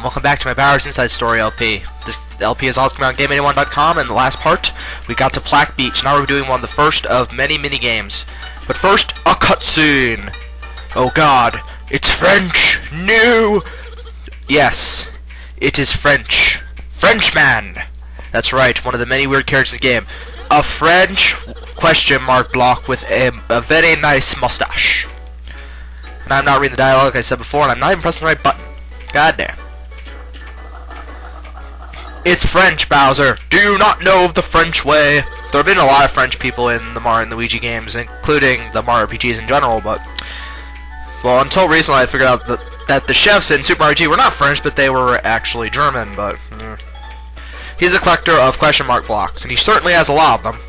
Welcome back to my Bowers Inside Story LP. This LP is also coming out on GameAnyone.com, and in the last part, we got to Plaque Beach. Now we're doing the first of many mini-games. But first, a cutscene! Oh god, it's French! No! Yes, it is French. Frenchman! That's right, one of the many weird characters in the game. A French question mark block with a very nice mustache. And I'm not reading the dialogue like I said before, and I'm not even pressing the right button. God damn. It's French, Bowser. Do you not know of the French way? There have been a lot of French people in the Mario and Luigi games, including the Mario RPGs in general, but... Well, until recently I figured out that the chefs in Super Mario RPG were not French, but they were actually German, but... He's a collector of question mark blocks, and he certainly has a lot of them.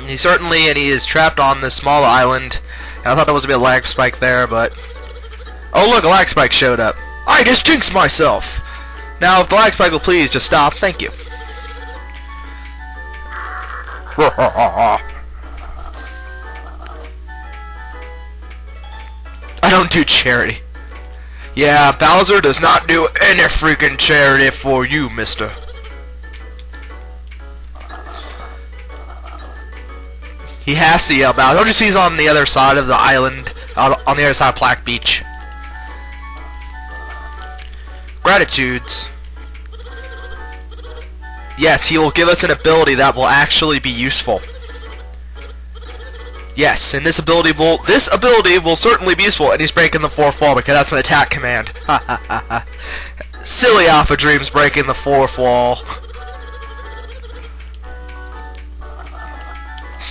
He is trapped on this small island, and I thought there was going to be a lag spike there, but... Oh look, a lag spike showed up. I just jinxed myself! Now, if the lag spike will please just stop, thank you. I don't do charity. Yeah, Bowser does not do any freaking charity for you, mister. He has to yell Bowser. Don't you see he's on the other side of the island, on the other side of Plaque Beach? Gratitudes. Yes, he will give us an ability that will actually be useful. Yes, and this ability will certainly be useful, and he's breaking the fourth wall because that's an attack command. Ha ha ha ha. Silly Alpha Dream's breaking the fourth wall.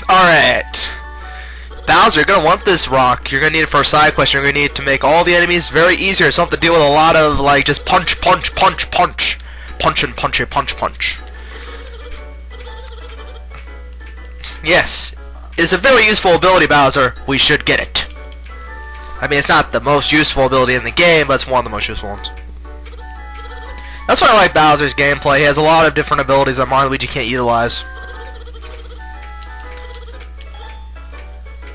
Alright. Bowser, you're going to want this rock. You're going to need it for a side quest. You're going to need it to make all the enemies very easier. So you don't have to deal with a lot of, like, just punch, punch, punch, punch. Punch and punch, punch, punch. Yes. It's a very useful ability, Bowser. We should get it. I mean, it's not the most useful ability in the game, but it's one of the most useful ones. That's why I like Bowser's gameplay. He has a lot of different abilities that Mario and Luigi can't utilize.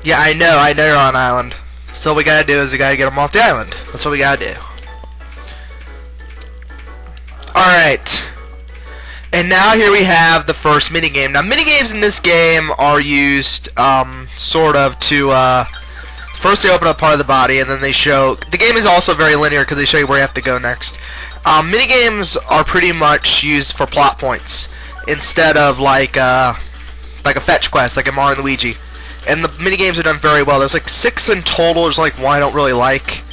Yeah, I know you're on an island. So what we gotta do is we gotta get them off the island. That's what we gotta do. Alright. And now here we have the first minigame. Now minigames in this game are used, sort of to, first they open up part of the body and then they show... The game is also very linear because they show you where you have to go next. Minigames are pretty much used for plot points instead of like a fetch quest like in Mario and Luigi. And the minigames are done very well. There's like 6 in total. There's like one I don't really like.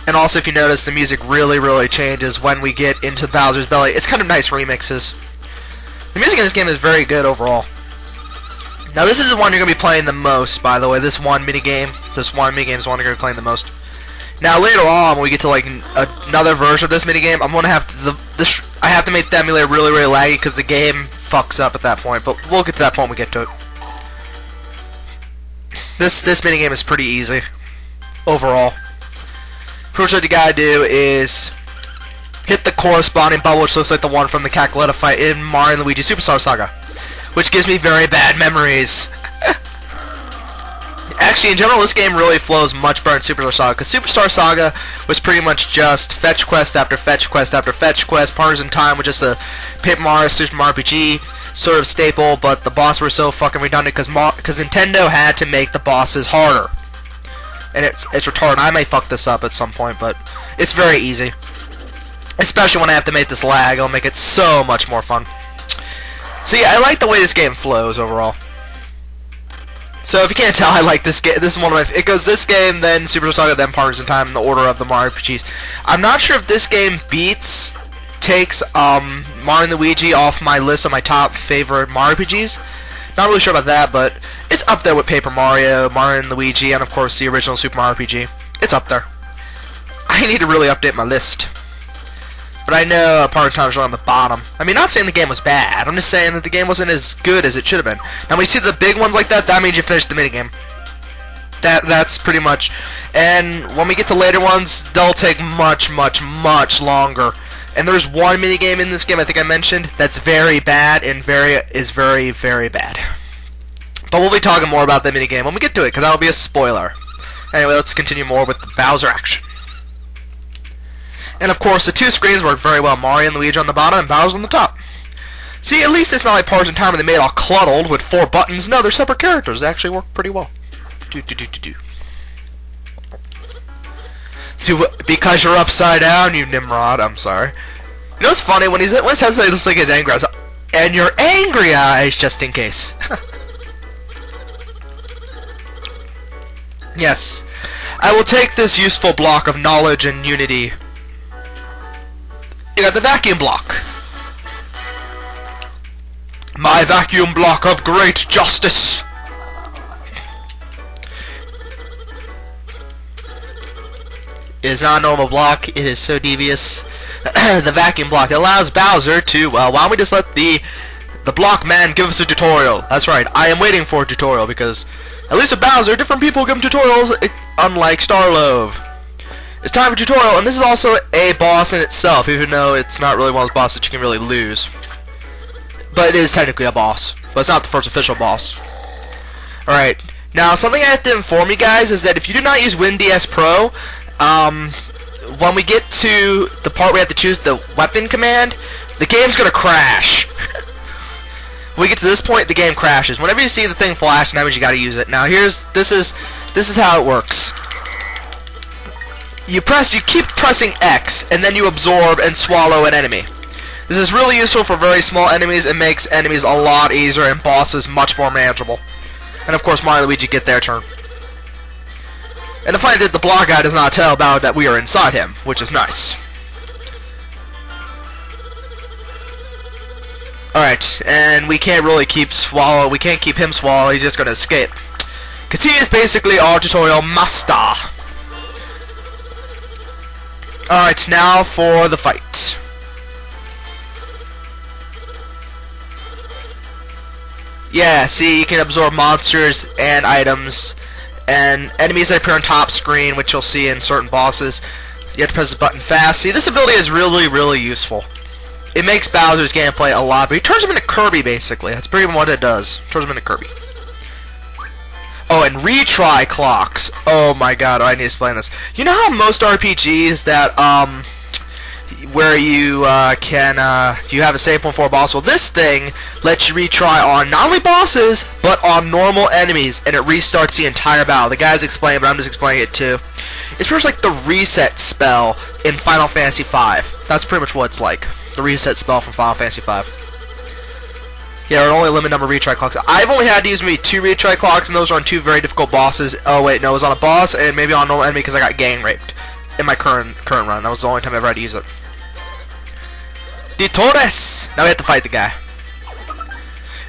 And also, if you notice, the music really changes when we get into Bowser's Belly. It's kind of nice remixes. The music in this game is very good overall. Now, this is the one you're going to be playing the most, by the way. This one minigame is the one you're going to be playing the most. Now, later on, when we get to like another version of this minigame, I'm going to have to... I have to make the emulator really laggy because the game fucks up at that point. But we'll get to that point when we get to it. This minigame is pretty easy, overall. Pretty much what you gotta do is hit the corresponding bubble, which looks like the one from the Cackletta fight in Mario and Luigi Superstar Saga, which gives me very bad memories. Actually, in general, this game really flows much better in Superstar Saga, because Superstar Saga was pretty much just fetch quest after fetch quest after fetch quest. Partners in Time was just a Paper Mario Super Mario RPG sort of staple, but the bosses were so fucking redundant because Nintendo had to make the bosses harder. And it's retarded. I may fuck this up at some point, but it's very easy. Especially when I have to make this lag, it'll make it so much more fun. So yeah, I like the way this game flows overall. So if you can't tell, I like this game. This is one of my... It goes this game, then Super Saga, then Partners in Time in the order of the Mario RPGs. I'm not sure if this game takes Mario and Luigi off my list of my top favorite Mario RPGs. Not really sure about that, but it's up there with Paper Mario, Mario and Luigi, and of course the original Super Mario RPG. It's up there. I need to really update my list. But I know Partner in Time is really on the bottom. I mean, not saying the game was bad. I'm just saying that the game wasn't as good as it should have been. Now when you see the big ones like that, that means you finished the minigame. That's pretty much. And when we get to later ones, they'll take much longer. And there's one minigame in this game I think I mentioned that's very bad and is very bad. But we'll be talking more about that minigame when we get to it, because that'll be a spoiler. Anyway, let's continue more with the Bowser action. And of course, the two screens work very well. Mario and Luigi on the bottom and Bowser on the top. See, at least it's not like Partners in Time where they made it all cluddled with 4 buttons. No, they're separate characters. They actually work pretty well. Because you're upside down, you Nimrod. I'm sorry. You know what's funny? When he says that, it looks like his angry eyes. And your angry eyes, just in case. Yes. I will take this useful block of knowledge and unity. You got the vacuum block. My vacuum block of great justice. It is not a normal block. It is so devious. The vacuum block allows Bowser to, well, why don't we just let the block man give us a tutorial? That's right. I am waiting for a tutorial because at least with Bowser, different people give him tutorials, unlike Starlove. It's time for tutorial, and this is also a boss in itself, even though it's not really one of those bosses that you can really lose. But it is technically a boss, but it's not the first official boss. Alright, now something I have to inform you guys is that if you do not use WinDS Pro, when we get to the part where we have to choose the weapon command, the game's gonna crash. When we get to this point, the game crashes. Whenever you see the thing flash, that means you gotta use it. Now this is how it works. You keep pressing X, and then you absorb and swallow an enemy. This is really useful for very small enemies. It makes enemies a lot easier and bosses much more manageable. And of course, Mario and Luigi get their turn. And the funny thing, the block guy does not tell about that we are inside him, which is nice. Alright, and we can't really keep we can't keep him swallow, he's just gonna escape. Cause he is basically our tutorial master. Alright, now for the fight. Yeah, see, you can absorb monsters and items and enemies that appear on top screen, which you'll see in certain bosses. You have to press the button fast. See, this ability is really, really useful. It makes Bowser's gameplay a lot, but he turns him into Kirby, basically. That's pretty much what it does. Turns him into Kirby. Oh, and retry clocks. Oh my god, I need to explain this. You know how most RPGs that, where you you have a save point for a boss? Well, this thing lets you retry on not only bosses, but on normal enemies, and it restarts the entire battle. The guys explain, but I'm just explaining it too. It's pretty much like the reset spell in Final Fantasy V. That's pretty much what it's like. The reset spell from Final Fantasy V. Yeah, there are only a limited number of retry clocks. I've only had to use maybe 2 retry clocks, and those are on 2 very difficult bosses. Oh wait, no, it was on a boss and maybe on a normal enemy because I got gang raped in my current run. That was the only time I ever had to use it. De Torres! Now we have to fight the guy.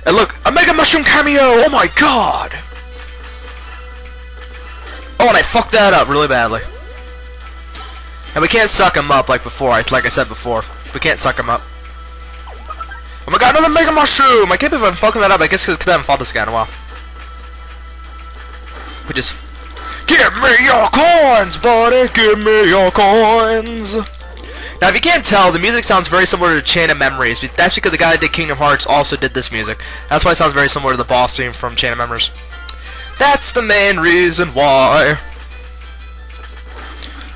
And look, a Mega Mushroom cameo! Oh my god! Oh, and I fucked that up really badly. And we can't suck him up like before, like I said before. We can't suck him up. Oh my god, another Mega Mushroom! I can't believe I'm fucking that up. I guess because I haven't fought this guy in a while. We just... Give me your coins, buddy! Give me your coins! Now, if you can't tell, the music sounds very similar to Chain of Memories. That's because the guy that did Kingdom Hearts also did this music. That's why it sounds very similar to the boss theme from Chain of Memories. That's the main reason why.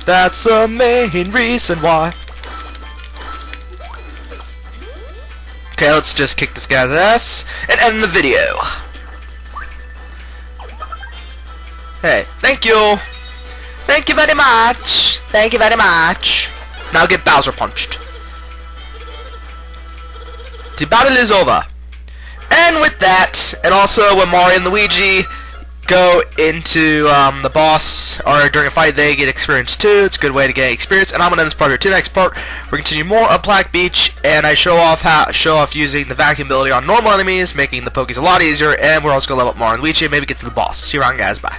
That's the main reason why. Okay, let's just kick this guy's ass and end the video. Hey, thank you. Thank you very much. Thank you very much. Now get Bowser punched. The battle is over. And with that, and also when Mario and Luigi go into the boss, or during a fight, they get experience too. It's a good way to get experience. And I'm gonna end this part here. To the next part, we're gonna continue more of Black Beach, and I show off using the vacuum ability on normal enemies, making the Pokies a lot easier. And we're also gonna level up Mario and Luigi, and maybe get to the boss. See you around, guys. Bye.